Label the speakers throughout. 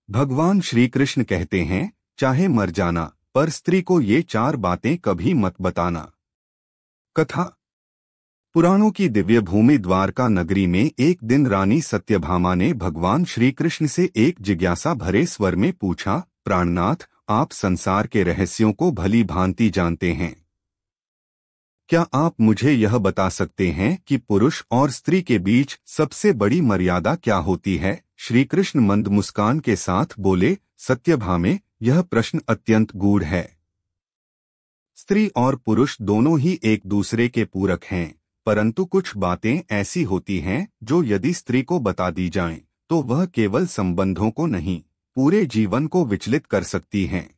Speaker 1: भगवान श्री कृष्ण कहते हैं, चाहे मर जाना पर स्त्री को ये 4 बातें कभी मत बताना। कथा। पुराणों की दिव्य भूमि द्वारका नगरी में एक दिन रानी सत्यभामा ने भगवान श्री कृष्ण से एक जिज्ञासा भरे स्वर में पूछा, प्राणनाथ, आप संसार के रहस्यों को भली भांति जानते हैं। क्या आप मुझे यह बता सकते हैं कि पुरुष और स्त्री के बीच सबसे बड़ी मर्यादा क्या होती है? श्री कृष्ण मंद मुस्कान के साथ बोले, सत्यभामे, यह प्रश्न अत्यंत गूढ़ है। स्त्री और पुरुष दोनों ही एक दूसरे के पूरक हैं, परंतु कुछ बातें ऐसी होती हैं जो यदि स्त्री को बता दी जाएं, तो वह केवल संबंधों को नहीं, पूरे जीवन को विचलित कर सकती हैं।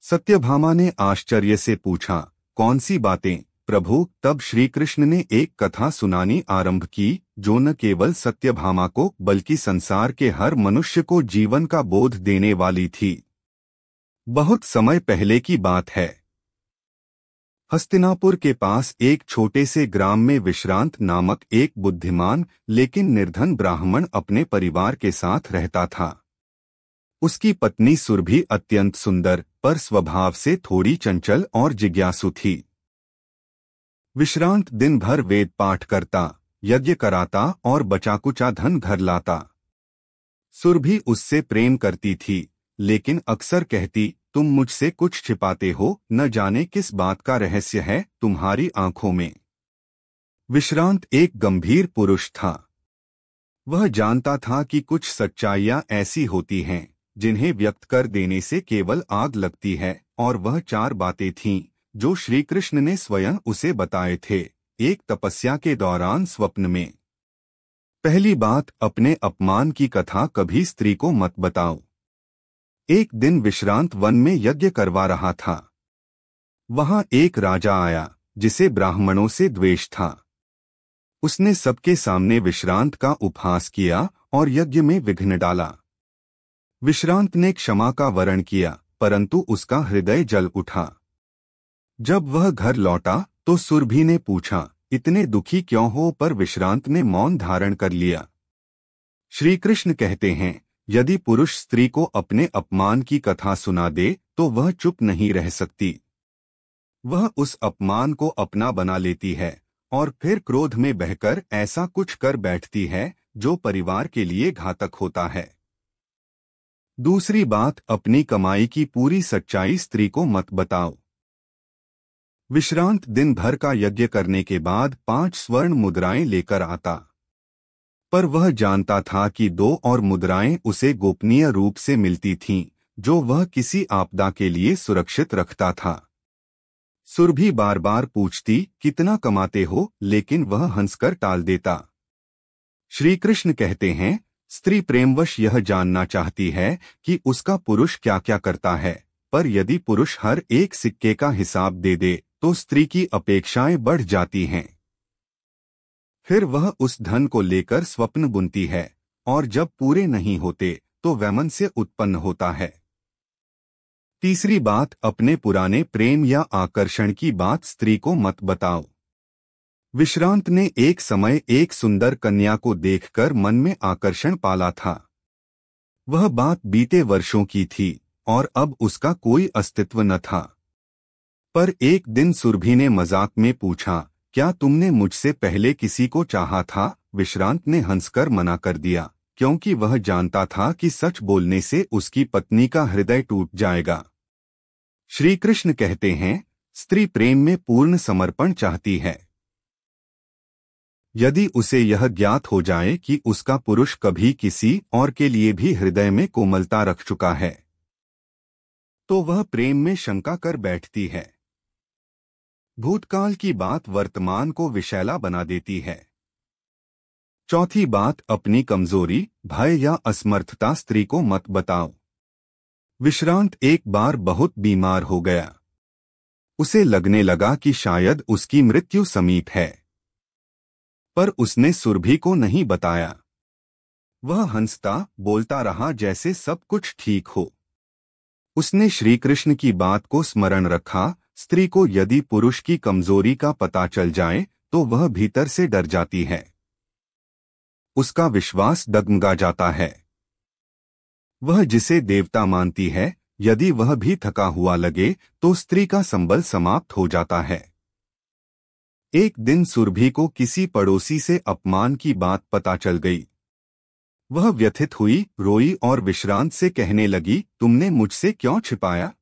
Speaker 1: सत्यभामा ने आश्चर्य से पूछा, कौन सी बातें प्रभु? तब श्री कृष्ण ने एक कथा सुनानी आरंभ की, जो न केवल सत्यभामा को बल्कि संसार के हर मनुष्य को जीवन का बोध देने वाली थी। बहुत समय पहले की बात है। हस्तिनापुर के पास एक छोटे से ग्राम में विश्रांत नामक एक बुद्धिमान लेकिन निर्धन ब्राह्मण अपने परिवार के साथ रहता था। उसकी पत्नी सुरभि अत्यंत सुंदर पर स्वभाव से थोड़ी चंचल और जिज्ञासु थी। विश्रांत दिन भर वेद पाठ करता, यज्ञ कराता और बचाकुचा धन घर लाता। सुरभि उससे प्रेम करती थी, लेकिन अक्सर कहती, तुम मुझसे कुछ छिपाते हो, न जाने किस बात का रहस्य है तुम्हारी आंखों में। विश्रांत एक गंभीर पुरुष था। वह जानता था कि कुछ सच्चाइयां ऐसी होती हैं जिन्हें व्यक्त कर देने से केवल आग लगती है, और वह 4 बातें थीं जो श्री कृष्ण ने स्वयं उसे बताए थे, एक तपस्या के दौरान स्वप्न में। पहली बात, अपने अपमान की कथा कभी स्त्री को मत बताओ। एक दिन विश्रांत वन में यज्ञ करवा रहा था। वहां एक राजा आया जिसे ब्राह्मणों से द्वेष था। उसने सबके सामने विश्रांत का उपहास किया और यज्ञ में विघ्न डाला। विश्रांत ने क्षमा का वरण किया, परंतु उसका हृदय जल उठा। जब वह घर लौटा तो सुरभि ने पूछा, इतने दुखी क्यों हो? पर विश्रांत ने मौन धारण कर लिया। श्री कृष्ण कहते हैं, यदि पुरुष स्त्री को अपने अपमान की कथा सुना दे तो वह चुप नहीं रह सकती। वह उस अपमान को अपना बना लेती है और फिर क्रोध में बहकर ऐसा कुछ कर बैठती है जो परिवार के लिए घातक होता है। दूसरी बात, अपनी कमाई की पूरी सच्चाई स्त्री को मत बताओ। विश्रांत दिन भर का यज्ञ करने के बाद 5 स्वर्ण मुद्राएं लेकर आता, पर वह जानता था कि 2 और मुद्राएं उसे गोपनीय रूप से मिलती थीं, जो वह किसी आपदा के लिए सुरक्षित रखता था। सुरभि बार बार पूछती, कितना कमाते हो? लेकिन वह हंसकर टाल देता। श्री कृष्ण कहते हैं, स्त्री प्रेमवश यह जानना चाहती है कि उसका पुरुष क्या क्या करता है, पर यदि पुरुष हर एक सिक्के का हिसाब दे दे तो स्त्री की अपेक्षाएं बढ़ जाती हैं। फिर वह उस धन को लेकर स्वप्न बुनती है, और जब पूरे नहीं होते तो वैमनस्य उत्पन्न होता है। तीसरी बात, अपने पुराने प्रेम या आकर्षण की बात स्त्री को मत बताओ। विश्रांत ने एक समय एक सुंदर कन्या को देखकर मन में आकर्षण पाला था। वह बात बीते वर्षों की थी और अब उसका कोई अस्तित्व न था। पर एक दिन सुरभि ने मजाक में पूछा, क्या तुमने मुझसे पहले किसी को चाहा था? विश्रांत ने हंसकर मना कर दिया, क्योंकि वह जानता था कि सच बोलने से उसकी पत्नी का हृदय टूट जाएगा। श्री कृष्ण कहते हैं, स्त्री प्रेम में पूर्ण समर्पण चाहती है। यदि उसे यह ज्ञात हो जाए कि उसका पुरुष कभी किसी और के लिए भी हृदय में कोमलता रख चुका है, तो वह प्रेम में शंका कर बैठती है। भूतकाल की बात वर्तमान को विषैला बना देती है। चौथी बात, अपनी कमजोरी, भय या असमर्थता स्त्री को मत बताओ। विश्रांत एक बार बहुत बीमार हो गया। उसे लगने लगा कि शायद उसकी मृत्यु समीप है, पर उसने सुरभि को नहीं बताया। वह हंसता बोलता रहा जैसे सब कुछ ठीक हो। उसने श्री कृष्ण की बात को स्मरण रखा, स्त्री को यदि पुरुष की कमजोरी का पता चल जाए तो वह भीतर से डर जाती है। उसका विश्वास डगमगा जाता है। वह जिसे देवता मानती है, यदि वह भी थका हुआ लगे तो स्त्री का संबल समाप्त हो जाता है। एक दिन सुरभि को किसी पड़ोसी से अपमान की बात पता चल गई। वह व्यथित हुई, रोई और विश्रांत से कहने लगी, तुमने मुझसे क्यों छिपाया?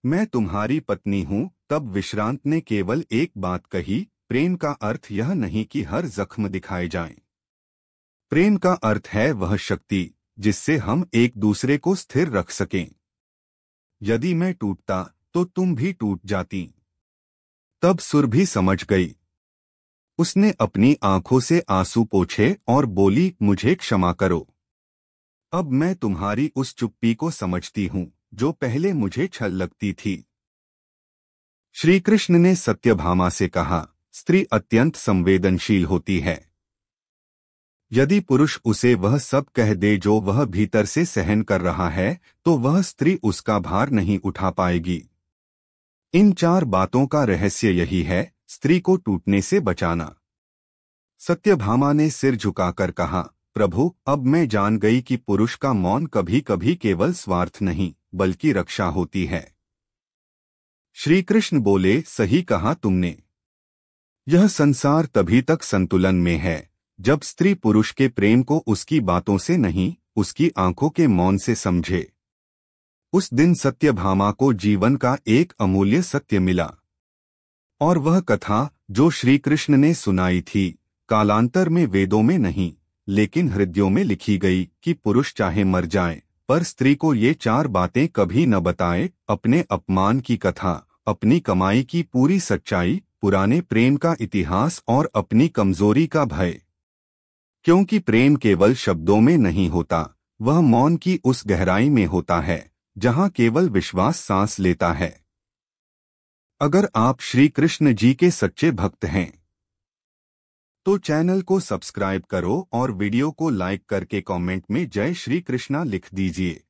Speaker 1: मैं तुम्हारी पत्नी हूँ। तब विश्रांत ने केवल एक बात कही, प्रेम का अर्थ यह नहीं कि हर जख्म दिखाए जाएं। प्रेम का अर्थ है वह शक्ति जिससे हम एक दूसरे को स्थिर रख सकें। यदि मैं टूटता तो तुम भी टूट जाती। तब सुरभि समझ गई। उसने अपनी आंखों से आंसू पोंछे और बोली, मुझे क्षमा करो। अब मैं तुम्हारी उस चुप्पी को समझती हूँ जो पहले मुझे छल लगती थी। श्री कृष्ण ने सत्यभामा से कहा, स्त्री अत्यंत संवेदनशील होती है। यदि पुरुष उसे वह सब कह दे जो वह भीतर से सहन कर रहा है, तो वह स्त्री उसका भार नहीं उठा पाएगी। इन 4 बातों का रहस्य यही है, स्त्री को टूटने से बचाना। सत्यभामा ने सिर झुकाकर कहा, प्रभु, अब मैं जान गई कि पुरुष का मौन कभी कभी केवल स्वार्थ नहीं बल्कि रक्षा होती है। श्री कृष्ण बोले, सही कहा तुमने। यह संसार तभी तक संतुलन में है जब स्त्री पुरुष के प्रेम को उसकी बातों से नहीं, उसकी आंखों के मौन से समझे। उस दिन सत्यभामा को जीवन का एक अमूल्य सत्य मिला। और वह कथा जो श्री कृष्ण ने सुनाई थी, कालांतर में वेदों में नहीं लेकिन हृदयों में लिखी गई कि पुरुष चाहे मर जाए पर स्त्री को ये 4 बातें कभी न बताए। अपने अपमान की कथा, अपनी कमाई की पूरी सच्चाई, पुराने प्रेम का इतिहास और अपनी कमजोरी का भय। क्योंकि प्रेम केवल शब्दों में नहीं होता, वह मौन की उस गहराई में होता है जहां केवल विश्वास सांस लेता है। अगर आप श्री कृष्ण जी के सच्चे भक्त हैं तो चैनल को सब्सक्राइब करो और वीडियो को लाइक करके कमेंट में जय श्री कृष्णा लिख दीजिए।